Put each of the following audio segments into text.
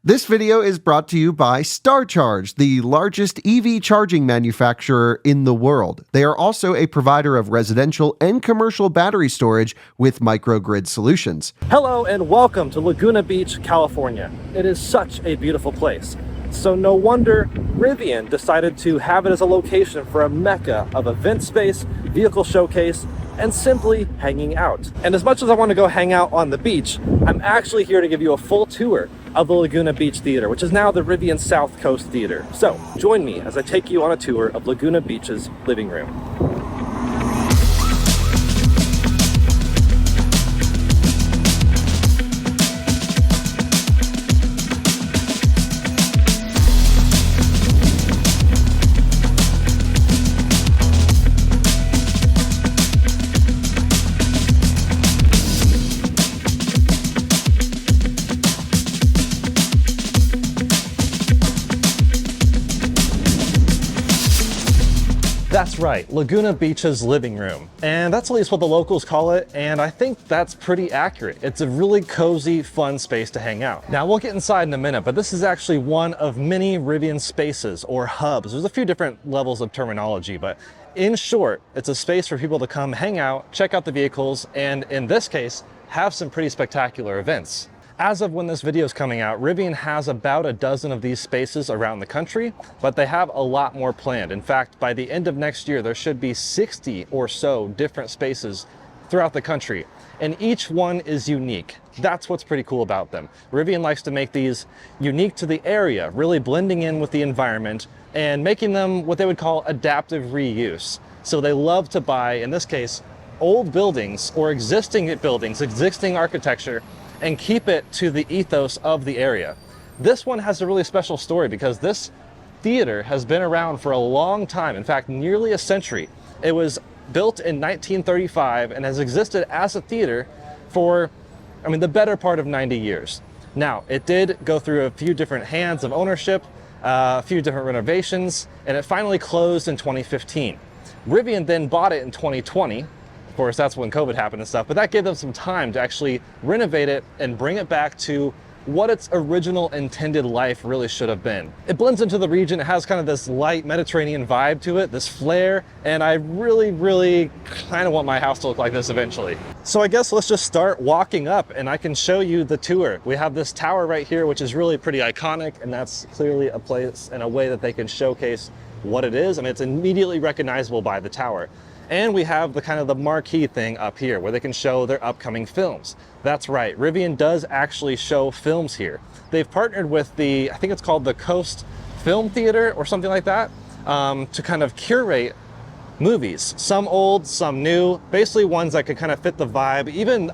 This video is brought to you by StarCharge, the largest EV charging manufacturer in the world. They are also a provider of residential and commercial battery storage with microgrid solutions. Hello and welcome to Laguna Beach, California. It is such a beautiful place. So no wonder Rivian decided to have it as a location for a mecca of event space, vehicle showcase, and simply hanging out. And as much as I want to go hang out on the beach, I'm actually here to give you a full tour of the Laguna Beach Theater, which is now the Rivian South Coast Theater. So join me as I take you on a tour of Laguna Beach's living room. That's right, Laguna Beach's living room. And that's at least what the locals call it, and I think that's pretty accurate. It's a really cozy, fun space to hang out. Now, we'll get inside in a minute, but this is actually one of many Rivian spaces or hubs. There's a few different levels of terminology, but in short, it's a space for people to come hang out, check out the vehicles, and in this case, have some pretty spectacular events. As of when this video is coming out, Rivian has about a dozen of these spaces around the country, but they have a lot more planned. In fact, by the end of next year, there should be 60 or so different spaces throughout the country, and each one is unique. That's what's pretty cool about them. Rivian likes to make these unique to the area, really blending in with the environment and making them what they would call adaptive reuse. So they love to buy, in this case, old buildings or existing buildings, existing architecture, and keep it to the ethos of the area. This one has a really special story because this theater has been around for a long time, in fact, nearly a century. It was built in 1935 and has existed as a theater for, the better part of 90 years. Now, it did go through a few different hands of ownership, a few different renovations, and it finally closed in 2015. Rivian then bought it in 2020. Of course, that's when COVID happened and stuff, but that gave them some time to actually renovate it and bring it back to what its original intended life really should have been. It blends into the region. It has kind of this light Mediterranean vibe to it, this flair, and I really kind of want my house to look like this eventually. So I guess let's just start walking up and I can show you the tour. We have this tower right here, which is really pretty iconic, and that's clearly a place and a way that they can showcase what it is. It's immediately recognizable by the tower. And we have the kind of the marquee thing up here where they can show their upcoming films. That's right, Rivian does actually show films here. They've partnered with I think it's called the Coast Film Theater or something like that, to kind of curate movies. Some old, some new, basically ones that could kind of fit the vibe, even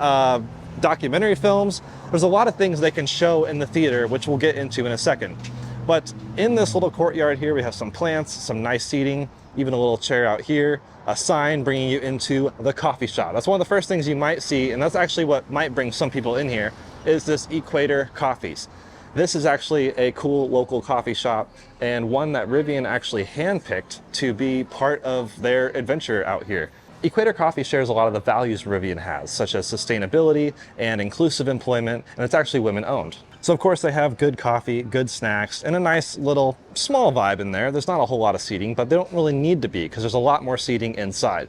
documentary films. There's a lot of things they can show in the theater, which we'll get into in a second. But in this little courtyard here, we have some plants, some nice seating, even a little chair out here, a sign bringing you into the coffee shop. That's one of the first things you might see, and that's actually what might bring some people in here, is this Equator Coffees. This is actually a cool local coffee shop and one that Rivian actually handpicked to be part of their adventure out here. Equator Coffee shares a lot of the values Rivian has, such as sustainability and inclusive employment, and it's actually women-owned. So of course they have good coffee, good snacks, and a nice little small vibe in there. There's not a whole lot of seating, but they don't really need to be because there's a lot more seating inside.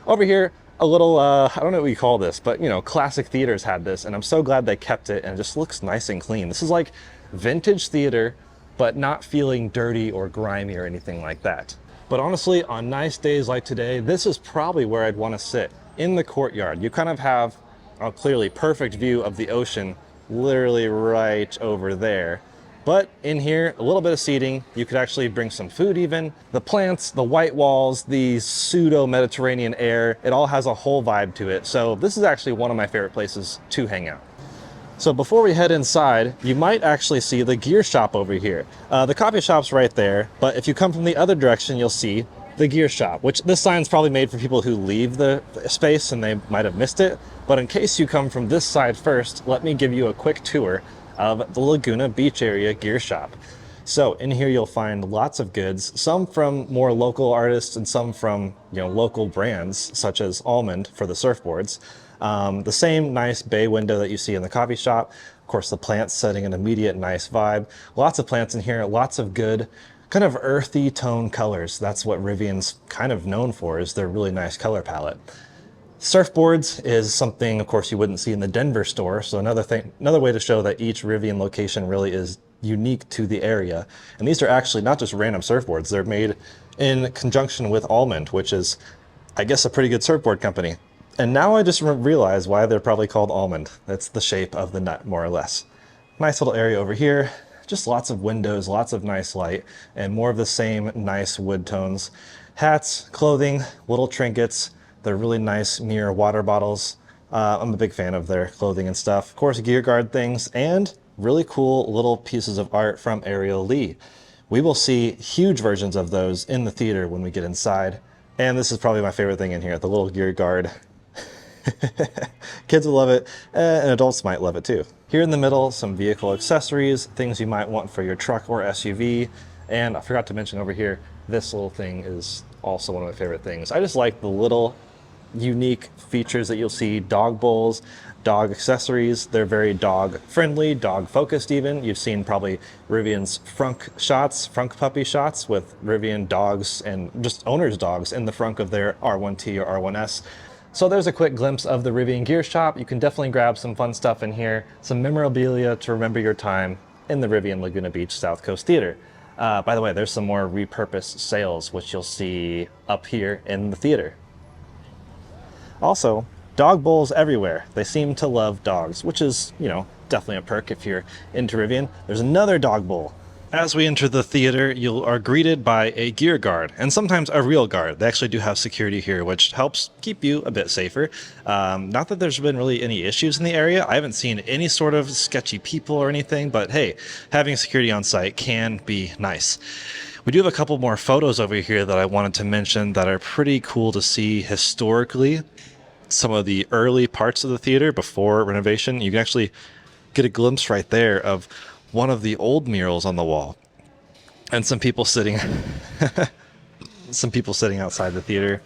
Over here, a little, I don't know what you call this, but classic theaters had this, and I'm so glad they kept it, and it just looks nice and clean. This is like vintage theater, but not feeling dirty or grimy or anything like that. But honestly, on nice days like today, this is probably where I'd want to sit, in the courtyard. You kind of have a clearly perfect view of the ocean, literally right over there. But in here, a little bit of seating. You could actually bring some food even. The plants, the white walls, the pseudo-Mediterranean air, it all has a whole vibe to it. So this is actually one of my favorite places to hang out. So before we head inside, you might actually see the gear shop over here. The coffee shop's right there, but if you come from the other direction, you'll see the gear shop, which this sign's probably made for people who leave the space and they might have missed it. But in case you come from this side first, let me give you a quick tour of the Laguna Beach area gear shop. So in here you'll find lots of goods, some from more local artists and some from local brands such as Almond for the surfboards. The same nice bay window that you see in the coffee shop, Of course, the plants setting an immediate nice vibe. Lots of plants in here, lots of good kind of earthy tone colors. That's what Rivian's kind of known for, is their really nice color palette. Surfboards is something, of course, you wouldn't see in the Denver store. So another way to show that each Rivian location really is unique to the area. And these are actually not just random surfboards. They're made in conjunction with Almond, which is, I guess, a pretty good surfboard company. And now I just realize why they're probably called Almond. That's the shape of the nut, more or less. Nice little area over here. Just lots of windows, lots of nice light, and more of the same nice wood tones. Hats, clothing, little trinkets. They're really nice mirror water bottles. I'm a big fan of their clothing and stuff. Of course, gear guard things, and really cool little pieces of art from Ariel Lee. We will see huge versions of those in the theater when we get inside. And this is probably my favorite thing in here, the little gear guard. Kids will love it, and adults might love it too. Here in the middle, some vehicle accessories, things you might want for your truck or SUV. And I forgot to mention over here, this little thing is also one of my favorite things. I just like the little unique features that you'll see. Dog bowls, dog accessories. They're very dog friendly, dog focused even. You've seen probably Rivian's frunk puppy shots with Rivian dogs and just owners' dogs in the frunk of their R1T or R1S. So there's a quick glimpse of the Rivian gear shop. You can definitely grab some fun stuff in here, some memorabilia to remember your time in the Rivian Laguna Beach South Coast Theater. By the way, there's some more repurposed sails, which you'll see up here in the theater. Also, dog bowls everywhere. They seem to love dogs, which is, definitely a perk if you're into Rivian. There's another dog bowl. As we enter the theater, you are greeted by a gear guard, and sometimes a real guard. They actually do have security here, which helps keep you a bit safer. Not that there's been really any issues in the area. I haven't seen any sort of sketchy people or anything, but hey, having security on site can be nice. We do have a couple more photos over here that I wanted to mention that are pretty cool to see historically. Some of the early parts of the theater before renovation, you can actually get a glimpse right there of one of the old murals on the wall, and some people sitting outside the theater.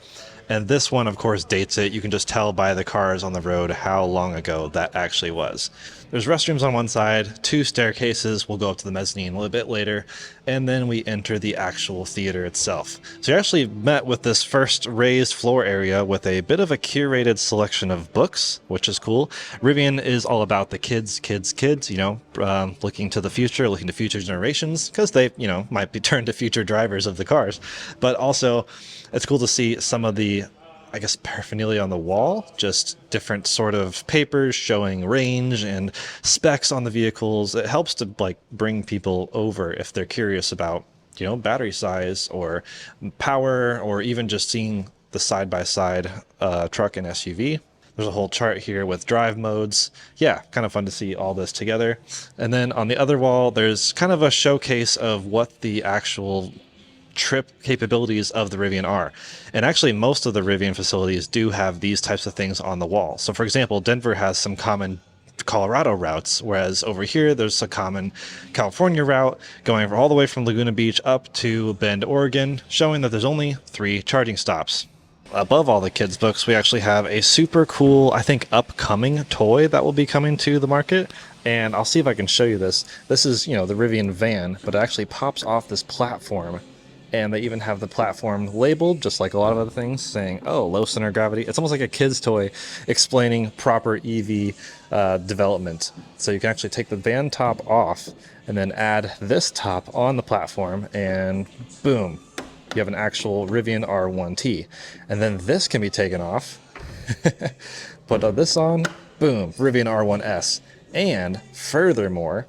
And this one, of course, dates it. You can just tell by the cars on the road how long ago that actually was. There's restrooms on one side, 2 staircases. We'll go up to the mezzanine a little bit later, and then we enter the actual theater itself. So you actually met with this first raised floor area with a bit of a curated selection of books, which is cool. Rivian is all about the kids, looking to the future, looking to future generations, because they, might be turned to future drivers of the cars. But also, it's cool to see some of the, paraphernalia on the wall, just different sort of papers showing range and specs on the vehicles. It helps to bring people over if they're curious about, battery size or power, or even just seeing the side-by-side truck and SUV. There's a whole chart here with drive modes. Yeah, kind of fun to see all this together. And then on the other wall, there's kind of a showcase of what the actual trip capabilities of the Rivian are. And actually, most of the Rivian facilities do have these types of things on the wall. So for example, Denver has some common Colorado routes, whereas over here there's a common California route going all the way from Laguna Beach up to Bend, Oregon, showing that there's only 3 charging stops. Above all the kids' books, we actually have a super cool, upcoming toy that will be coming to the market. And I'll see if I can show you this. This is, the Rivian van, but it actually pops off this platform. And they even have the platform labeled, just like a lot of other things, saying, low center of gravity. It's almost like a kid's toy explaining proper EV development. So you can actually take the van top off and then add this top on the platform, and boom, you have an actual Rivian R1T. And then this can be taken off, put this on, boom, Rivian R1S. And furthermore,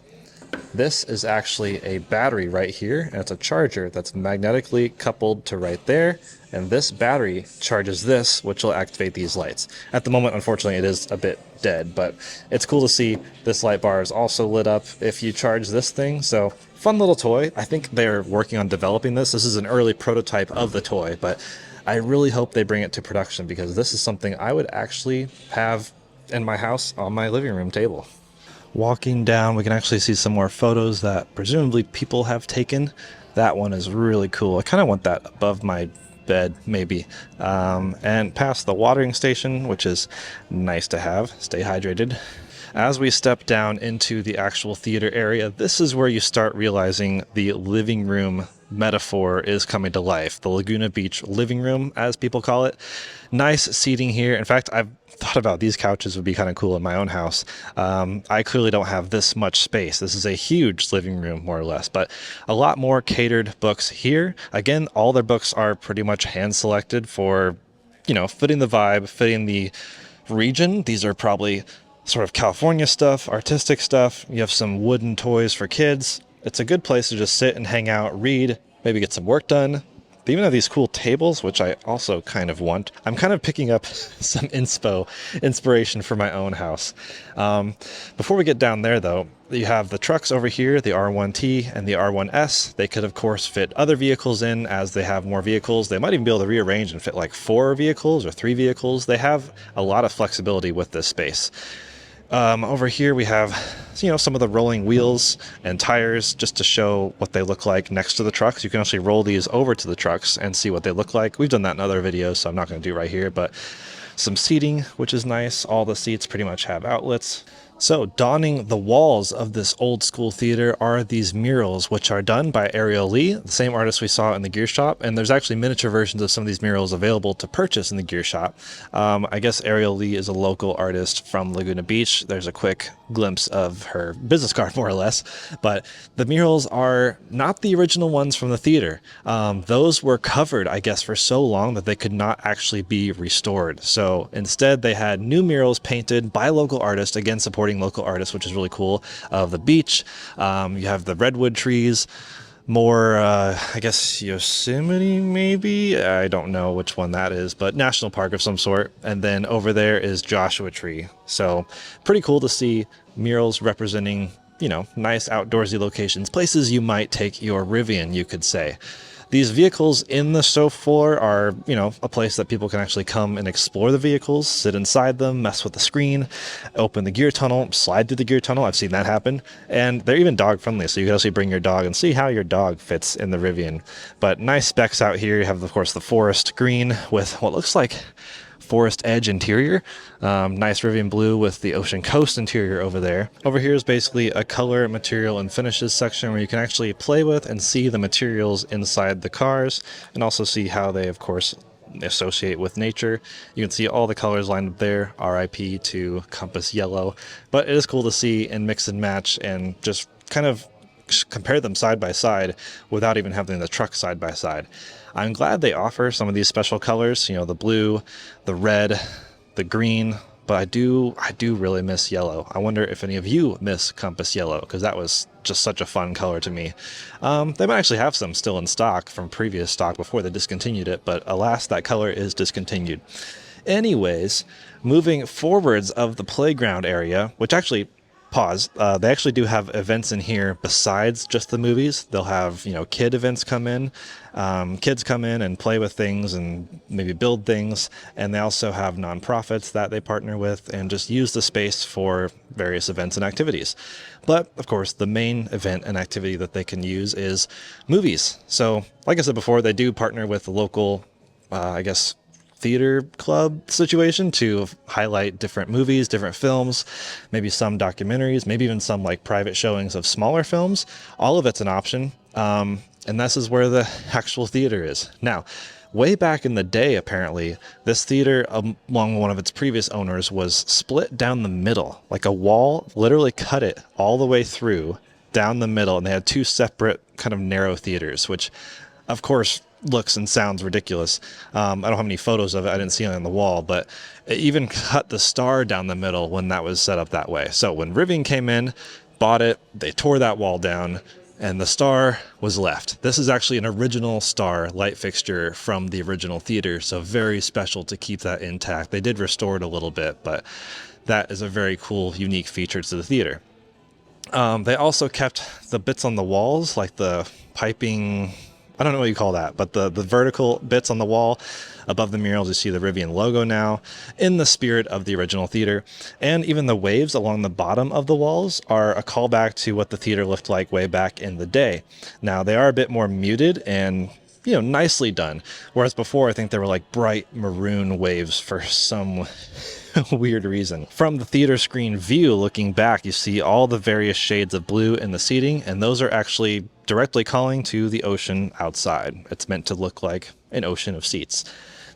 this is actually a battery right here, and it's a charger that's magnetically coupled to right there, and this battery charges this, which will activate these lights. At the moment, unfortunately, it is a bit dead, but it's cool to see this light bar is also lit up if you charge this thing. So fun little toy. I think they're working on developing this. This is an early prototype of the toy, but I really hope they bring it to production, because this is something I would actually have in my house on my living room table. Walking down, we can actually see some more photos that presumably people have taken. That one is really cool. I kind of want that above my bed, maybe. And past the watering station, which is nice to have. Stay hydrated. As we step down into the actual theater area, this is where you start realizing the living room metaphor is coming to life. The Laguna Beach living room, as people call it. Nice seating here. In fact, I've thought about these couches would be kind of cool in my own house. I clearly don't have this much space. This is a huge living room, more or less, but a lot more catered books here. Again, all their books are pretty much hand selected for, fitting the vibe, fitting the region. These are probably sort of California stuff, artistic stuff. You have some wooden toys for kids. It's a good place to just sit and hang out, read, maybe get some work done. They even have these cool tables, which I also kind of want. I'm kind of picking up some inspiration for my own house. Before we get down there, though, you have the trucks over here, the R1T and the R1S. They could, of course, fit other vehicles in as they have more vehicles. They might even be able to rearrange and fit like 4 vehicles or 3 vehicles. They have a lot of flexibility with this space. Over here we have, some of the rolling wheels and tires just to show what they look like next to the trucks. You can actually roll these over to the trucks and see what they look like. We've done that in other videos, so I'm not going to do it right here, but some seating, which is nice. All the seats pretty much have outlets. So donning the walls of this old school theater are these murals, which are done by Ariel Lee, the same artist we saw in the gear shop. And there's actually miniature versions of some of these murals available to purchase in the gear shop. I guess Ariel Lee is a local artist from Laguna Beach. There's a quick glimpse of her business card, more or less. But the murals are not the original ones from the theater. Those were covered, I guess, for so long that they could not actually be restored. So instead, they had new murals painted by local artists, again, supporting local artists, which is really cool, of the beach. You have the redwood trees, more, I guess, Yosemite, maybe? I don't know which one that is, but national park of some sort. And then over there is Joshua Tree. So pretty cool to see murals representing, nice outdoorsy locations, places you might take your Rivian, you could say. These vehicles in the show floor are, a place that people can actually come and explore the vehicles, sit inside them, mess with the screen, open the gear tunnel, slide through the gear tunnel. I've seen that happen. And they're even dog friendly, so you can actually bring your dog and see how your dog fits in the Rivian. But nice specs out here. You have, of course, the forest green with what looks like forest edge interior. Nice Rivian blue with the ocean coast interior over there. Over here is basically a color, material, and finishes section where you can actually play with and see the materials inside the cars and also see how they, of course, associate with nature. You can see all the colors lined up there, RIP to Compass Yellow. But it is cool to see and mix and match and just kind of compare them side by side without even having the truck side by side. I'm glad they offer some of these special colors, the blue, the red, the green, but I do really miss yellow. I wonder if any of you miss Compass Yellow, because that was just such a fun color to me. They might actually have some still in stock from previous stock before they discontinued it, but alas, that color is discontinued. Anyways, moving forwards of the playground area, which actually, pause. They actually do have events in here besides just the movies. They'll have, kid events come in. Kids come in and play with things and maybe build things. And they also have nonprofits that they partner with and just use the space for various events and activities. But of course, the main event and activity that they can use is movies. So like I said before, they do partner with the local, theater club situation to highlight different movies, different films, maybe some documentaries, maybe even some like private showings of smaller films. All of it's an option. And this is where the actual theater is. Now, way back in the day, apparently, this theater, along one of its previous owners, was split down the middle. Like a wall literally cut it all the way through down the middle. And they had 2 separate kind of narrow theaters, which, of course, looks and sounds ridiculous. I don't have any photos of it. I didn't see it on the wall, but it even cut the star down the middle when that was set up that way. So when Rivian came in, bought it, they tore that wall down, and the star was left. This is actually an original star light fixture from the original theater, so very special to keep that intact. They did restore it a little bit, but that is a very cool, unique feature to the theater. They also kept the bits on the walls, like the piping, I don't know what you call that, but the vertical bits on the wall above the murals. You see the Rivian logo now in the spirit of the original theater. And even the waves along the bottom of the walls are a callback to what the theater looked like way back in the day. Now, they are a bit more muted and nicely done. Whereas before, I think they were like bright maroon waves for some weird reason. From the theater screen view, looking back, you see all the various shades of blue in the seating, and those are actually directly calling to the ocean outside. It's meant to look like an ocean of seats.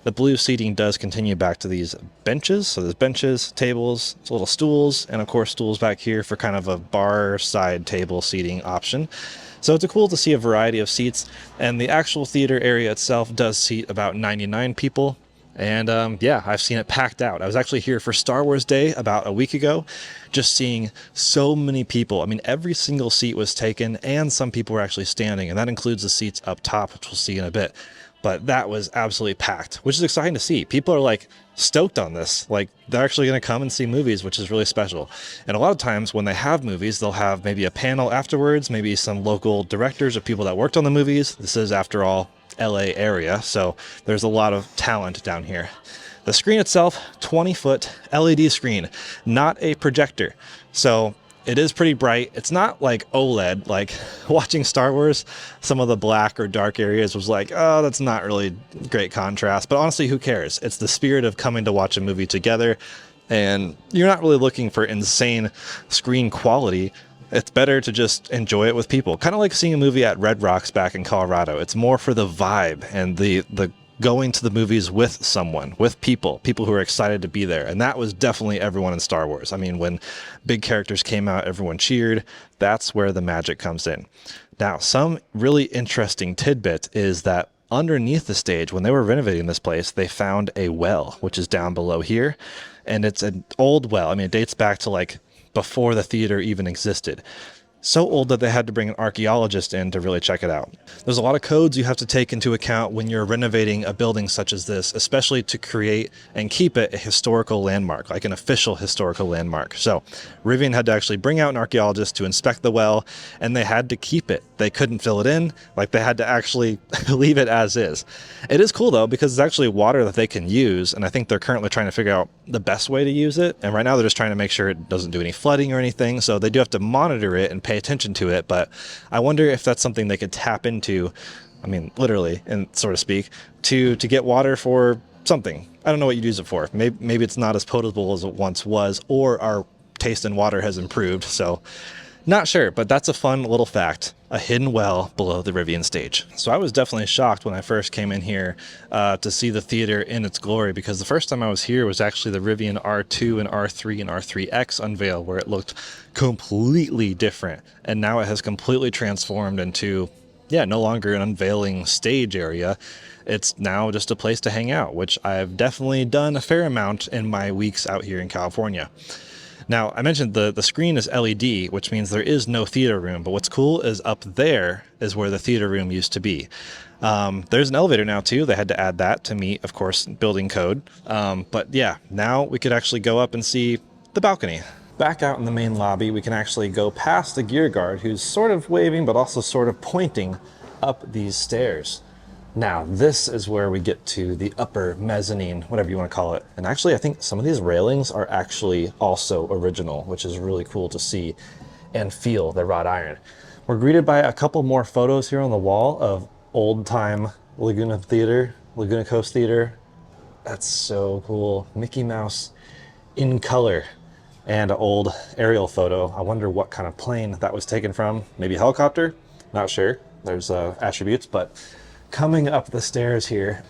The blue seating does continue back to these benches. So there's benches, tables, little stools, and of course stools back here for kind of a bar side table seating option. So it's cool to see a variety of seats, and the actual theater area itself does seat about 99 people. And yeah, I've seen it packed out. I was actually here for Star Wars Day about a week ago, just seeing so many people. I mean, every single seat was taken, and some people were actually standing, and that includes the seats up top, which we'll see in a bit. But that was absolutely packed, which is exciting to see. People are like stoked on this. Like they're actually going to come and see movies, which is really special. And a lot of times when they have movies, they'll have maybe a panel afterwards, maybe some local directors or people that worked on the movies. This is, after all, LA area, so there's a lot of talent down here. The screen itself, 20-foot LED screen, not a projector. So it is pretty bright. It's not like OLED, like watching Star Wars, some of the black or dark areas was like, oh, that's not really great contrast. But honestly, who cares? It's the spirit of coming to watch a movie together, and you're not really looking for insane screen quality. It's better to just enjoy it with people. Kind of like seeing a movie at Red Rocks back in Colorado. It's more for the vibe and the going to the movies with someone, with people who are excited to be there. And that was definitely everyone in Star Wars. I mean, when big characters came out, everyone cheered. That's where the magic comes in. Now, some really interesting tidbit is that underneath the stage, when they were renovating this place, they found a well, which is down below here. And it's an old well. I mean, it dates back to like before the theater even existed. So old that they had to bring an archaeologist in to really check it out. There's a lot of codes you have to take into account when you're renovating a building such as this, especially to create and keep it a historical landmark, like an official historical landmark. So Rivian had to actually bring out an archaeologist to inspect the well, and they had to keep it. They couldn't fill it in, like they had to actually leave it as is. It is cool though, because it's actually water that they can use, and I think they're currently trying to figure out the best way to use it. And right now they're just trying to make sure it doesn't do any flooding or anything, so they do have to monitor it and pay attention to it. But I wonder if that's something they could tap into, I mean literally, and so to speak, to get water for something. I don't know what you'd use it for. Maybe it's not as potable as it once was, or our taste in water has improved, so not sure. But that's a fun little fact, a hidden well below the Rivian stage. So I was definitely shocked when I first came in here to see the theater in its glory, because the first time I was here was actually the Rivian R2 and R3 and R3X unveil, where it looked completely different, and now it has completely transformed into, yeah, no longer an unveiling stage area. It's now just a place to hang out, which I've definitely done a fair amount in my weeks out here in California. Now, I mentioned the screen is LED, which means there is no theater room, but what's cool is up there is where the theater room used to be. There's an elevator now too. They had to add that to meet, of course, building code. But yeah, now we could actually go up and see the balcony. Back out in the main lobby, we can actually go past the gear guard, who's sort of waving, but also sort of pointing up these stairs. Now, this is where we get to the upper mezzanine, whatever you want to call it. And actually, I think some of these railings are actually also original, which is really cool to see and feel the wrought iron. We're greeted by a couple more photos here on the wall of old-time Laguna Coast Theater. That's so cool. Mickey Mouse in color. And an old aerial photo. I wonder what kind of plane that was taken from. Maybe a helicopter? Not sure. There's attributes, but coming up the stairs here,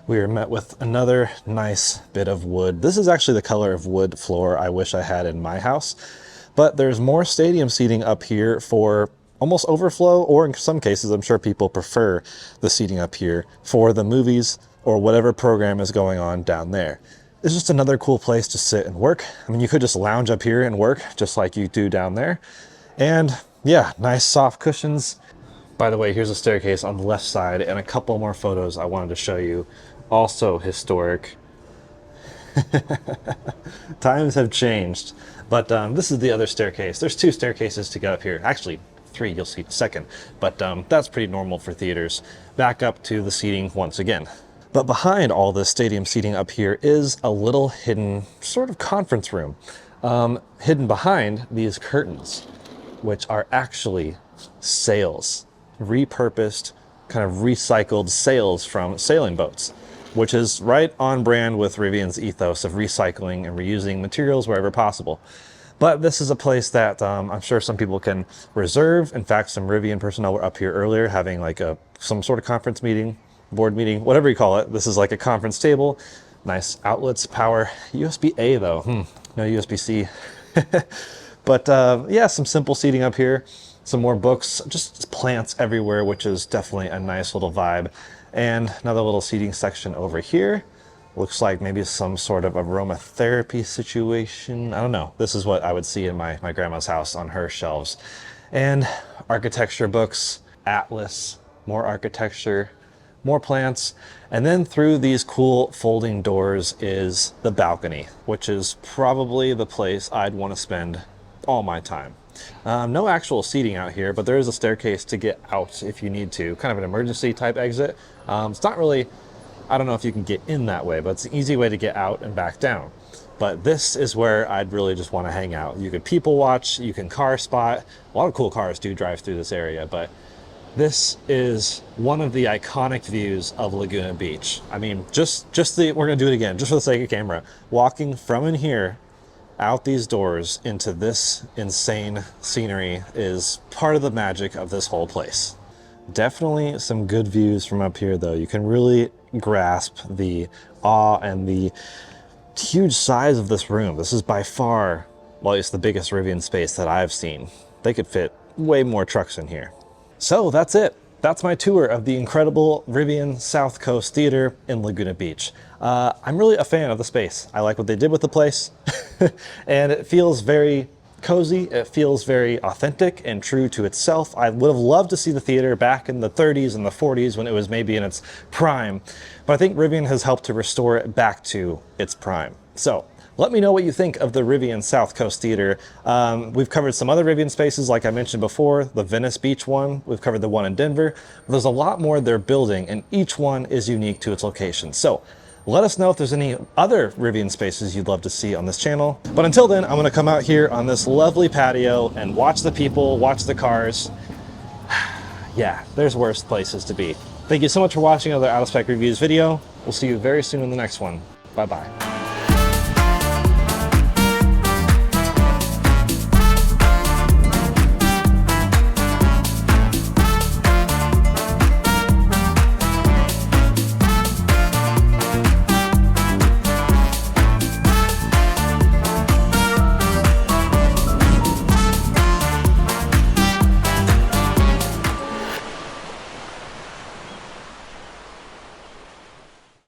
we are met with another nice bit of wood. This is actually the color of wood floor I wish I had in my house, but there's more stadium seating up here for almost overflow, or in some cases, I'm sure people prefer the seating up here for the movies or whatever program is going on down there. It's just another cool place to sit and work. I mean, you could just lounge up here and work just like you do down there. And yeah, nice soft cushions. By the way, here's a staircase on the left side and a couple more photos I wanted to show you. Also historic. Times have changed, but this is the other staircase. There's two staircases to get up here. Actually, three, you'll see in a second, but that's pretty normal for theaters. Back up to the seating once again. But behind all this stadium seating up here is a little hidden sort of conference room, hidden behind these curtains, which are actually sails, repurposed kind of recycled sails from sailing boats, which is right on brand with Rivian's ethos of recycling and reusing materials wherever possible. But this is a place that I'm sure some people can reserve. In fact, some Rivian personnel were up here earlier having like some sort of conference meeting, board meeting, whatever you call it. This is like a conference table. Nice outlets, power. USB-A though, no USB-C. But yeah, some simple seating up here, some more books, just plants everywhere, which is definitely a nice little vibe. And another little seating section over here. Looks like maybe some sort of aromatherapy situation. I don't know. This is what I would see in my grandma's house on her shelves. And architecture books, atlas, more architecture, more plants. And then through these cool folding doors is the balcony, which is probably the place I'd want to spend all my time. No actual seating out here, but there is a staircase to get out if you need to, kind of an emergency type exit. It's not really, I don't know if you can get in that way, but it's an easy way to get out and back down. But this is where I'd really just want to hang out. You could people watch, you can car spot. A lot of cool cars do drive through this area, but this is one of the iconic views of Laguna Beach. I mean, we're gonna do it again, just for the sake of camera. Walking from in here, out these doors into this insane scenery is part of the magic of this whole place. Definitely some good views from up here though. You can really grasp the awe and the huge size of this room. This is by far, well, it's the biggest Rivian space that I've seen. They could fit way more trucks in here. So that's it. That's my tour of the incredible Rivian South Coast Theater in Laguna Beach. I'm really a fan of the space. I like what they did with the place. And it feels very cozy. It feels very authentic and true to itself. I would have loved to see the theater back in the 30s and the 40s when it was maybe in its prime. But I think Rivian has helped to restore it back to its prime. So let me know what you think of the Rivian South Coast Theater. We've covered some other Rivian spaces, like I mentioned before, the Venice Beach one. We've covered the one in Denver. There's a lot more they're building, and each one is unique to its location. So let us know if there's any other Rivian spaces you'd love to see on this channel. But until then, I'm gonna come out here on this lovely patio and watch the people, watch the cars. Yeah, there's worse places to be. Thank you so much for watching another Out of Spec Reviews video. We'll see you very soon in the next one. Bye-bye.